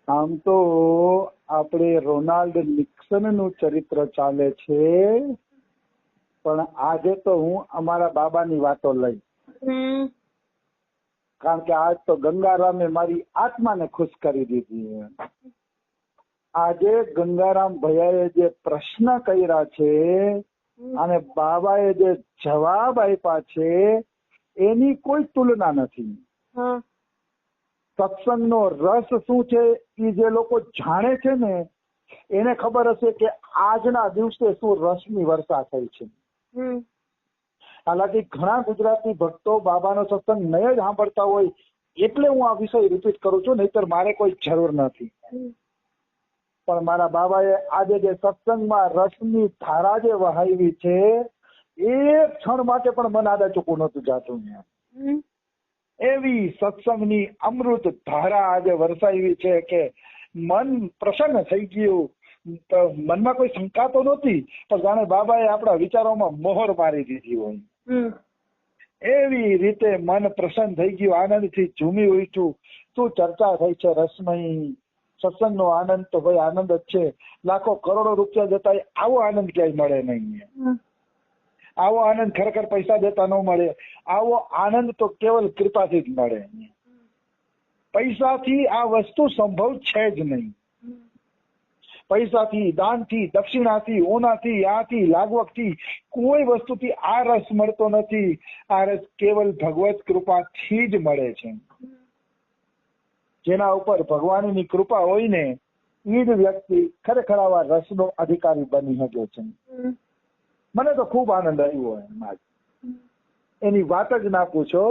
આમ તો આપણે રોનાલ્ડ નિક્સન નું ચરિત્ર ચાલે છે, પણ આજે તો હું અમારા બાબાની વાતો લઈ, કારણ કે આજ તો ગંગારામે મારી આત્માને ખુશ કરી દીધી. આજે ગંગારામ ભૈયાએ જે પ્રશ્ન કર્યા છે અને બાબાએ જે જવાબ આપ્યા છે એની કોઈ તુલના નથી. સત્સંગનો રસ શું છે એ જે લોકો જાણે છે ને એને ખબર હશે કે આજના દિવસે શું રસની વર્ષા થઈ છે. હાલાકી ઘણા ગુજરાતી ભક્તો બાબાનો સત્સંગ નહીં જ સાંભળતા હોય એટલે હું આ વિષય રિપીટ કરું છું, નહીતર મારે કોઈ જરૂર નથી. પણ મારા બાબાએ આજે જે સત્સંગમાં રસની ધારા જે વહાવી છે એક ક્ષણ માટે પણ મન આડા ચૂકવું નતું જાતું. એવી સત્સંગની અમૃત ધારા આજે વરસાવી છે કે મન પ્રસન્ન થઈ ગયું. મનમાં કોઈ શંકા તો નહોતી, પણ જાણે બાબાએ આપણા વિચારોમાં મોહર મારી દીધી હોય એવી રીતે મન પ્રસન્ન થઈ ગયું, આનંદથી ઝૂમી ઉઠ્યું. શું ચર્ચા થઈ છે રસમય. સત્સંગનો આનંદ તો ભાઈ આનંદ જ છે. લાખો કરોડો રૂપિયા જતા આવો આનંદ ક્યાંય મળે નહીં. આવો આનંદ ખરેખર પૈસા દેતા ન મળે. આવો આનંદ તો કેવલ કૃપાથી જ મળે. પૈસાથી આ વસ્તુ સંભવ છે જ નહીં. પૈસાથી, દાનથી, દક્ષિણાથી, ઓનાથી, આથી, લાગવકથી કોઈ વસ્તુથી આ રસ મળતો નથી. આ રસ કેવલ ભગવત કૃપાથી જ મળે છે. જેના ઉપર ભગવાનની કૃપા હોય ને એ જ વ્યક્તિ ખરેખર આવા રસનો અધિકારી બની શકે છે. મને તો ખૂબ આનંદ આવ્યો એમાં, એની વાત જ ના પૂછો.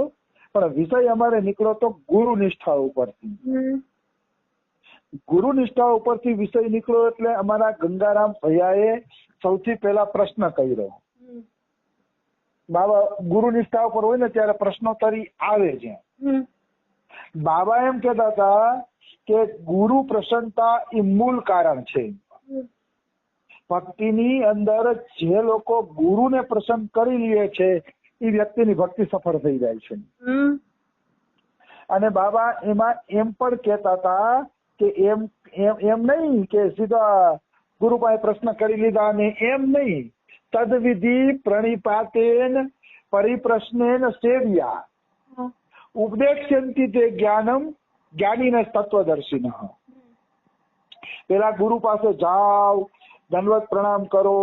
પણ વિષય અમારે નીકળો તો ગુરુ નિષ્ઠા ઉપરથી. ગુરુ નિષ્ઠા ઉપરથી વિષય નીકળ્યો એટલે અમારા ગંગારામ ભૈયાએ સૌથી પહેલા પ્રશ્ન કર્યો. બાબા ગુરુ નિષ્ઠા ઉપર હોય ને ત્યારે પ્રશ્નોત્તરી આવે છે. બાબા એમ કહેતા હતા કે ગુરુ પ્રસન્નતા એ મૂળ કારણ છે. ભક્તિની અંદર જે લોકો ગુરુને પ્રસન્ન કરી લે છે એ વ્યક્તિની ભક્તિ સફળ થઈ જાય છે. અને બાબા એમાં એમ પણ કહેતા હતા કે એમ નહીં કે સીધા ગુરુ પાસે પ્રશ્ન કરી લીધા ને એમ નહીં. તદવિધિ પ્રણિપાતેન પરિપ્રશ્નેન સેવ્યા ઉપદેક્ષ્યંતિ તે જ્ઞાનમ જ્ઞાનીને તત્વદર્શિન. પેલા ગુરુ પાસે જાઓ, દંડવત પ્રણામ કરો,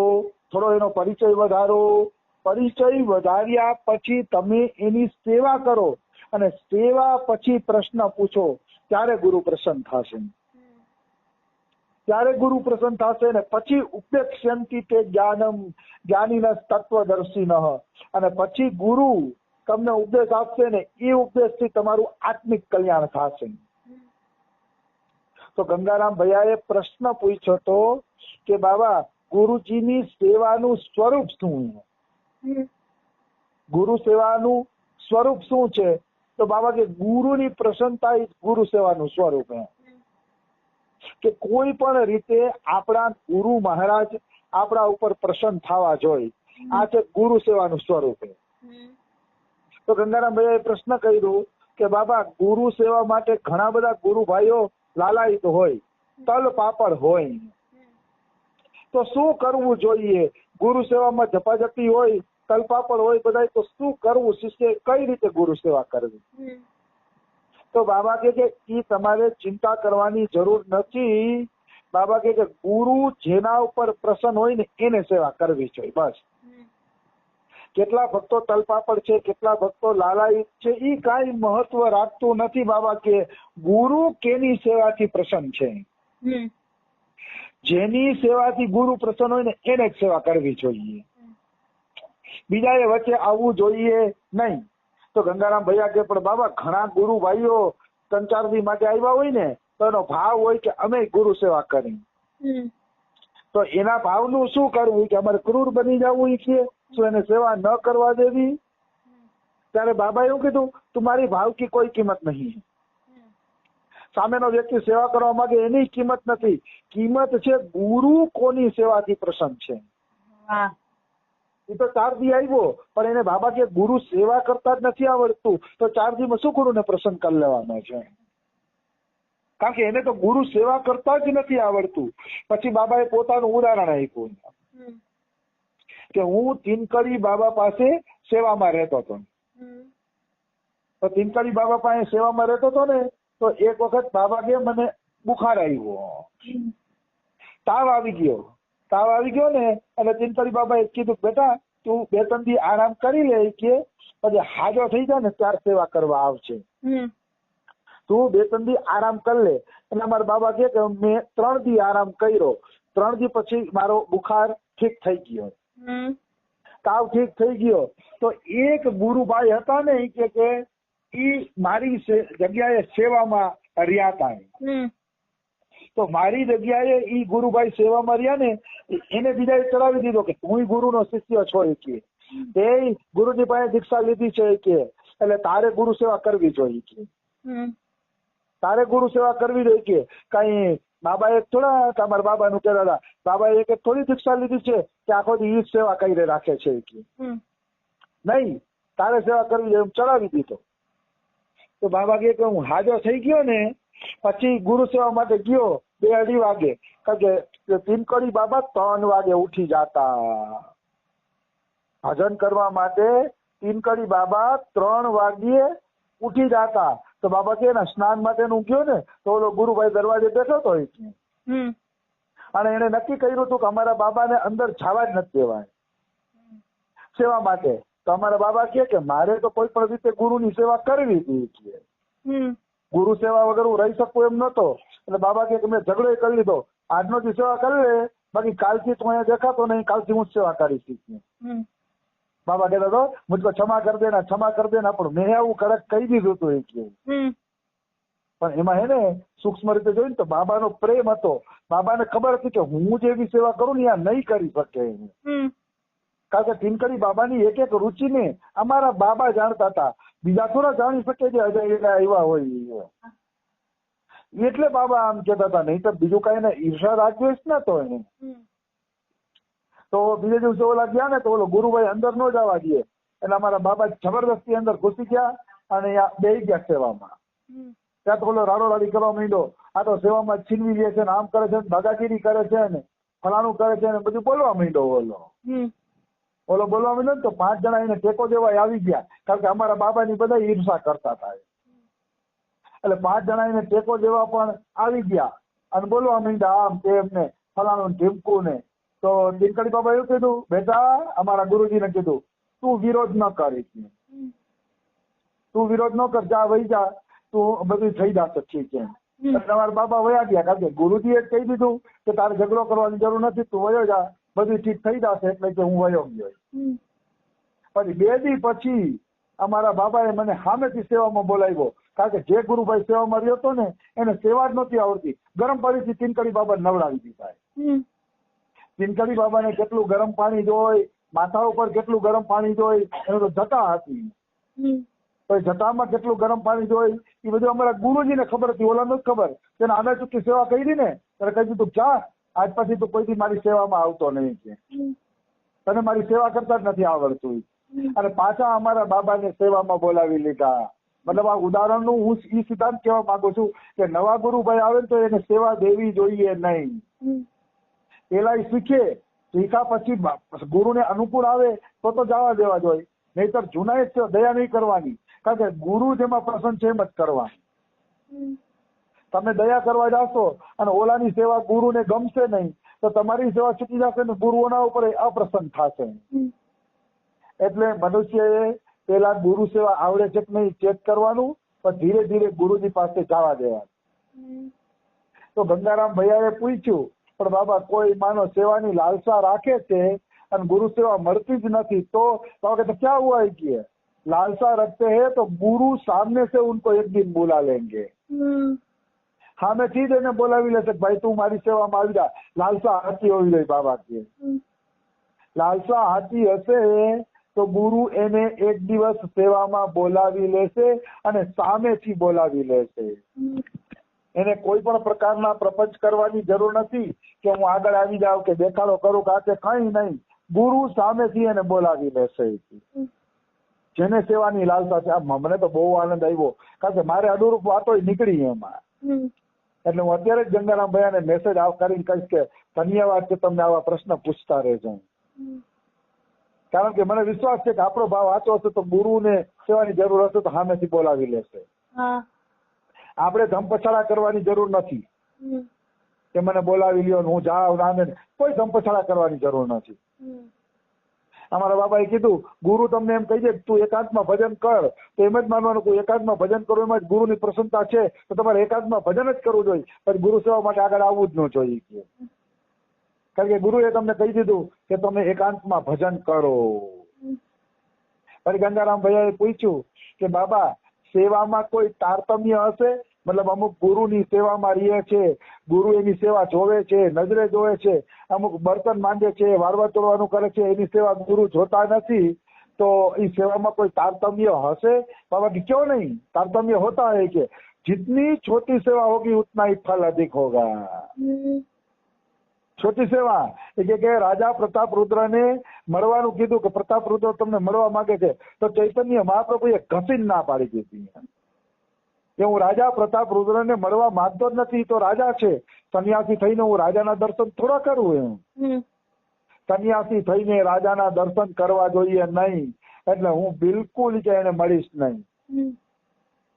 થોડો એનો પરિચય વધારો. પરિચય વધાર્યા પછી તમે એની સેવા કરો અને સેવા પછી પ્રશ્ન પૂછો, ત્યારે ગુરુ પ્રસન્ન થશે. ત્યારે ગુરુ પ્રસન્ન થશે ને પછી ઉપદેક્ષ્યંતિ તે જ્ઞાનમ જ્ઞાનીને તત્વદર્શિન. અને પછી ગુરુ તમને ઉપદેશ આપશે ને એ ઉપદેશથી તમારું આત્મિક કલ્યાણ થશે. તો ગંગારામ ભૈયાએ પ્રશ્ન પૂછ્યો હતો કે બાબા ગુરુજીની સેવાનું સ્વરૂપ શું? ગુરુ સેવાનું સ્વરૂપ શું છે? તો બાબા કે ગુરુની પ્રસન્નતા એ ગુરુ સેવાનું સ્વરૂપ કે કોઈ પણ રીતે આપણા ગુરુ મહારાજ આપણા ઉપર પ્રસન્ન થવા જોઈએ. આ છે ગુરુ સેવાનું સ્વરૂપ. તો ગંગારામ ભાઈએ પ્રશ્ન કર્યો કે બાબા ગુરુ સેવા માટે ઘણા બધા ગુરુ ભાઈઓ લાલાયિત હોય, તલ પાપડ હોય, તો શું કરવું જોઈએ? ગુરુ સેવામાં ઝપાઝપી હોય, તલ પાપડ હોય બધા, તો શું કરવું? શિષ્ય કઈ રીતે ગુરુ સેવા કરવી? તો બાબા કે એ તમારે ચિંતા કરવાની જરૂર નથી. બાબા કે ગુરુ જેના ઉપર પ્રસન્ન હોય ને એને સેવા કરવી જોઈએ, બસ. કેટલા ભક્તો તલપાપડ છે, કેટલા ભક્તો લાલાયિત છે, એ કાંઈ મહત્વ રાખતું નથી. બાબા કે ગુરુ કેની સેવાથી પ્રસન્ન છે, જેની સેવાથી ગુરુ પ્રસન્ન હોય ને એને જ સેવા કરવી જોઈએ. બીજાએ વચ્ચે આવવું જોઈએ નહીં. તો ગંગારામ ભૈયા કે પણ બાબા ઘણા ગુરુ ભાઈઓ 3-4 દી માટે આવ્યા હોય ને તો એનો ભાવ હોય કે અમે ગુરુ સેવા કરી, તો એના ભાવનું શું કરવું? કે અમારે ક્રૂર બની જવું છે? શું એને સેવા ન કરવા દેવી? ત્યારે બાબા એવું કીધું, તમારી ભાવ की કોઈ કિંમત નહીં. સામેનો વ્યક્તિ સેવા કરવા માંગે એની કિંમત નથી. કિંમત છે ગુરુ કોની સેવાથી પ્રસન્ન છે. એ તો 4 દી આવ્યો પણ એને બાબા કે ગુરુ સેવા કરતા જ નથી આવડતું, તો 4 દીમાં શું ગુરુને પ્રસન્ન કરી લેવાનો છે? કારણ કે એને તો ગુરુ સેવા કરતા જ નથી આવડતું. પછી બાબાએ પોતાનું ઉદાહરણ આપ્યું કે હું તીનકડી બાબા પાસે સેવામાં રહેતો હતો. તો તીનકડી બાબા પાસે સેવામાં રહેતો હતો ને, તો એક વખત બાબા કે મને બુખાર આવ્યો, તાવ આવી ગયો ને, એટલે તીનકડી બાબાએ કીધું બેટા તું 2-3 દી આરામ કરી લે કે પછી હાજો થઈ જાય ને ત્યાર સેવા કરવા આવશે. તું 2-3 દી આરામ કરી લે. એટલે અમારા બાબા કે મેં 3 દી આરામ કર્યો. 3 દી પછી મારો બુખાર ઠીક થઈ ગયો, તાવ ઠીક થઈ ગયો. તો એક ગુરુભાઈ હતા ને કે ઈ મારી જગ્યાએ સેવામાં રહ્યા હતા. તો મારી જગ્યાએ ઈ ગુરુભાઈ સેવામાં રહ્યા ને, એને બીજાએ ચડાવી દીધો કે હું ગુરુનો શિષ્ય છો કે તે ગુરુજી પાસે દીક્ષા લીધી છે કે એટલે તારે ગુરુ સેવા કરવી જોઈએ કે તારે ગુરુ સેવા કરવી જોઈએ કે કઈ બાબાએ થોડા તમારા બાબાનું કહેતા હતા, બાબાએ એક થોડી દીક્ષા લીધી છે કે આખો દી સેવા કરી રાખે છે કે નહીં, તારે સેવા કરવી જોઈએ, ચડાવી દીધો. તો બાબા કે હું હાજો થઈ ગયો ને પછી ગુરુ સેવા માટે ગયો 2-2:30 વાગે, કારણ કે તીનકડી બાબા 3 વાગે ઉઠી જતા ભજન કરવા માટે. તીનકડી બાબા 3 વાગ્યે ઉઠી જતા. તો બાબા કે સ્નાન માટેનું ગયો ને, તો ઓલો ગુરુભાઈ દરવાજે બેઠો હતો અને એને નક્કી કર્યું હતું કે અમારા બાબાને અંદર જવા જ નથી દેવાય સેવા માટે. તો અમારા બાબા કે મારે તો કોઈ પણ રીતે ગુરુની સેવા કરવી હતી, ગુરુ સેવા વગર હું રહી શકું એમ નતો. એટલે બાબા કે મેં ઝઘડો કરી લીધો, આજનો દી સેવા કરી લે, બાકી કાલથી તું અહીંયા દેખાતો નહીં, કાલથી હું સેવા કરીશ. બાબા કહેતા હતો મુझको क्षमा कर देना, પણ મેં આવું કડક કહી દીધું હતું કે પણ એમાં હે ને સૂક્ષ્મ રીતે જોયું ને તો બાબાનો પ્રેમ હતો. બાબાને ખબર હતી કે હું જેવી સેવા કરું ને આ નહીં કરી શકે. કારણ કે તીનકડી બાબાની એક રુચિને અમારા બાબા જાણતા હતા, બીજા થોડા જાણી શકે છે અજય આવ્યા હોય એટલે બાબા આમ કહેતા હતા. નહીં તો બીજું કઈ ને ઈર્ષા રાજ્યો જ નતો એને. તો બીજે દિવસે ઓલા ગયા ને તો ઓલો ગુરુભાઈ અંદર ન જવા દે એટલે અમારા બાબા જબરદસ્તી અંદર ઘૂસી ગયા અને બેસી ગયા સેવામાં. ત્યાં તો ઓલો રાડો રાડી કરવા માંડ્યો, આ તો સેવામાં છીનવી લે છે ને આમ કરે છે ને દાદાગીરી કરે છે ને ફલાણું કરે છે ને બધું બોલવા માંડ્યો. ઓલો બોલવા માંડ્યો ને તો 5 જણા એને ટેકો દેવા આવી ગયા, કારણ કે અમારા બાબાની બધા ઈર્ષા કરતા હતા. એટલે 5 જણા એને ટેકો દેવા પણ આવી ગયા અને બોલવા માંડ્યા આમ તેમ ને ફલાણું ઢીમકું ને. તો તીનકડી બાબા એવું કીધું બેટા અમારા ગુરુજીને કીધું તું વિરોધ ન કરીશ, તું વિરોધ ન કર, જા વહી જા, તું બધું થઈ જશે ઠીક છે. તમારા બાબા વયા ગયા, કારણ કે ગુરુજીએ કહી દીધું કે તારે ઝઘડો કરવાની જરૂર નથી, તું વયો જા, બધું ઠીક થઈ જશે. એટલે કે હું વયો ગયો. પછી 2 દી પછી અમારા બાબાએ મને સામેથી સેવામાં બોલાવ્યો, કારણ કે જે ગુરુભાઈ સેવામાં રહ્યો હતો ને એને સેવા જ નહોતી આવડતી. ગરમ પાણીથી તીનકડી બાબા નવડાવી દીધા. તીનકડી બાબાને કેટલું ગરમ પાણી જોઈ, માથા ઉપર કેટલું ગરમ પાણી જોઈ, એનું તો જટા હતી. તો જટામાં કેટલું ગરમ પાણી જોઈ એ બધું અમારા ગુરુજીને ખબર હતી, ઓલા નથી ખબર. તેને આને ચૂકી સેવા કરી ને ત્યારે કહી દીધું જા આજ પછી તું કોઈથી મારી સેવામાં આવતો નહીં કે તને મારી સેવા કરતા જ નથી આવડતું. અને પાછા અમારા બાબાને સેવામાં બોલાવી લીધા. મતલબ આ ઉદાહરણનું હું એ સિદ્ધાંત કહેવા માંગુ છું કે નવા ગુરુભાઈ આવે ને તો એને સેવા દેવી જોઈએ નહીં. પેલા શીખ્યા પછી ગુરુને અનુકૂળ આવે તો જવા દેવા જોઈએ, નહીતર જૂના દયા નહીં કરવાની, કારણ કે ગુરુ જેમાં પ્રસન્ન છે એમ જ કરવાની. તમે દયા કરવા જાશો અને ઓલાની સેવા ગુરુને ગમશે નહીં તો તમારી સેવા ચૂકી જશે ને ગુરુઓના ઉપર અપ્રસન્ન થશે. એટલે મનુષ્યએ પેલા ગુરુ સેવા આવડે છે કે નહીં ચેક કરવાનું, પણ ધીરે ધીરે ગુરુજી પાસે જવા દેવાનું. તો ગંગારામ ભૈયાએ પૂછ્યું પણ બાબા કોઈ માનો સેવાની લાલસા રાખે છે અને ગુરુ સેવા મળતી જ નથી તો क्या हुआ है कि लालसा रखते हैं तो गुरु सामने से उनको एक दिन बुला लेंगे. સામેથી જ એને બોલાવી લેશે ભાઈ તું મારી સેવામાં આવી જા. લાલસા હાથી હોવી જોઈએ બાબા કે લાલસા હાથી હશે તો ગુરુ એને એક દિવસ સેવામાં બોલાવી લેશે અને સામેથી બોલાવી લેશે. એને કોઈ પણ પ્રકારના પ્રપંચ કરવાની જરૂર નથી કે હું આગળ આવી જાઉં કે દેખાડો કરું કે કઈ નહીં. ગુરુ સામેથી એને બોલાવી લેશે. જેને સેવાની લાલસા છે. મને તો બહુ આનંદ આવ્યો કારણ કે મારે અનુરૂપ વાતો નીકળી એમાં. એટલે હું અત્યારે જ ગંગારામ ભૈયાને મેસેજ કરીને કહીશ કે ધન્યવાદ કે તમને આવા પ્રશ્ન પૂછતા રહેજો. કારણ કે મને વિશ્વાસ છે કે આપણો ભાવ સાચો હશે તો ગુરુને સેવાની જરૂર હશે તો સામેથી બોલાવી લેશે. આપણે ધમપછાડા કરવાની જરૂર નથી કે મને બોલાવી લ્યો હું જાઉં નામે, કોઈ ધમપછાડા કરવાની જરૂર નથી. અમારા બાબાએ કીધું ગુરુ તમને એમ કહી દે તું એકાંતમાં ભજન કર તો એમ જ માનવાનું કે એકાંતમાં ભજન કરવું એમાં જ ગુરુની પ્રસન્નતા છે તો તમારે એકાંતમાં ભજન જ કરવું જોઈએ, પછી ગુરુ સેવા માટે આગળ આવવું જ ન જોઈએ. કારણ કે ગુરુએ તમને કહી દીધું કે તમે એકાંતમાં ભજન કરો. પછી ગંગારામ ભૈયાએ પૂછ્યું કે બાબા સેવામાં કોઈ તારતમ્ય હશે? મતલબ અમુક ગુરુની સેવામાં રહીએ છે, ગુરુ એની સેવા જોવે છે, નજરે જોવે છે, અમુક બર્તન માંગે છે, વાળવા તોડવાનું કરે છે, એની સેવા ગુરુ જોતા નથી, તો એ સેવામાં કોઈ તારતમ્ય હશે? बाबा की क्यों नहीं, तारतम्य होता है कि जितनी छोटी सेवा होगी उतना ही फल अधिक होगा. छोटी सेवा એટલે કે રાજા પ્રતાપ રુદ્રને મળવાનું કીધું કે પ્રતાપ રુદ્ર તમને મળવા માંગે છે તો ચૈતન્ય મહાપ્રભુએ ઘસીને ના પાડી દીધી કે હું રાજા પ્રતાપ રુદ્રને મળવા માંગતો જ નથી, તો રાજા છે, સંન્યાસી થઈને હું રાજાના દર્શન થોડા કરું. સંન્યાસી થઈને રાજાના દર્શન કરવા જોઈએ નહીં, એટલે હું બિલકુલ કે એને મળીશ નહીં,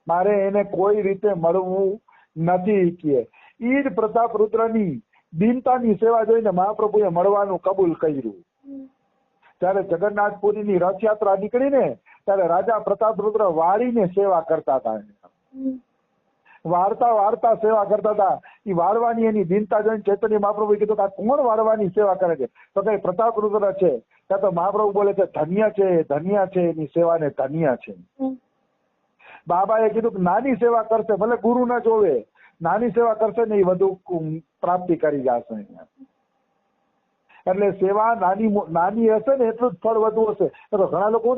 મારે એને કોઈ રીતે મળવું નથી. કે ઈ જ પ્રતાપ રુદ્રની દીનતાની સેવા જોઈને મહાપ્રભુએ મળવાનું કબૂલ કર્યું. ત્યારે જગન્નાથપુરીની રથયાત્રા નીકળીને ત્યારે રાજા પ્રતાપ રુદ્ર વાળીને સેવા કરતા હતા, વાળતા સેવા કરતા હતા. એ વાળવાની એની દીનતા જોઈને ચૈતન્ય મહાપ્રભુએ કીધું કે આ કોણ વાળવાની સેવા કરે છે? તો કઈ પ્રતાપ રુદ્ર છે. ત્યાં તો મહાપ્રભુ બોલે છે ધન્ય છે, ધન્ય છે, એની સેવાને ધન્ય છે. બાબાએ કીધું કે નાની સેવા કરશે, ભલે ગુરુ ના જોવે, નાની સેવા કરશે ને એ વધુ પ્રાપ્તિ કરી જશે. એટલે સેવા નાની હશે ને એટલું જ ફળ વધુ હશે. તો ઘણા લોકો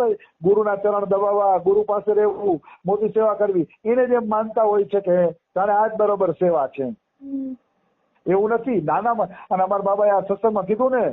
ગુરુના ચરણ દબાવવા, ગુરુ પાસે રહેવું, મોટી સેવા કરવી, એને જેમ માનતા હોય છે કે જાણે આ જ બરોબર સેવા છે. એવું નથી. નાનામાં, અને અમારા બાબાએ આ સત્સંગમાં કીધું ને,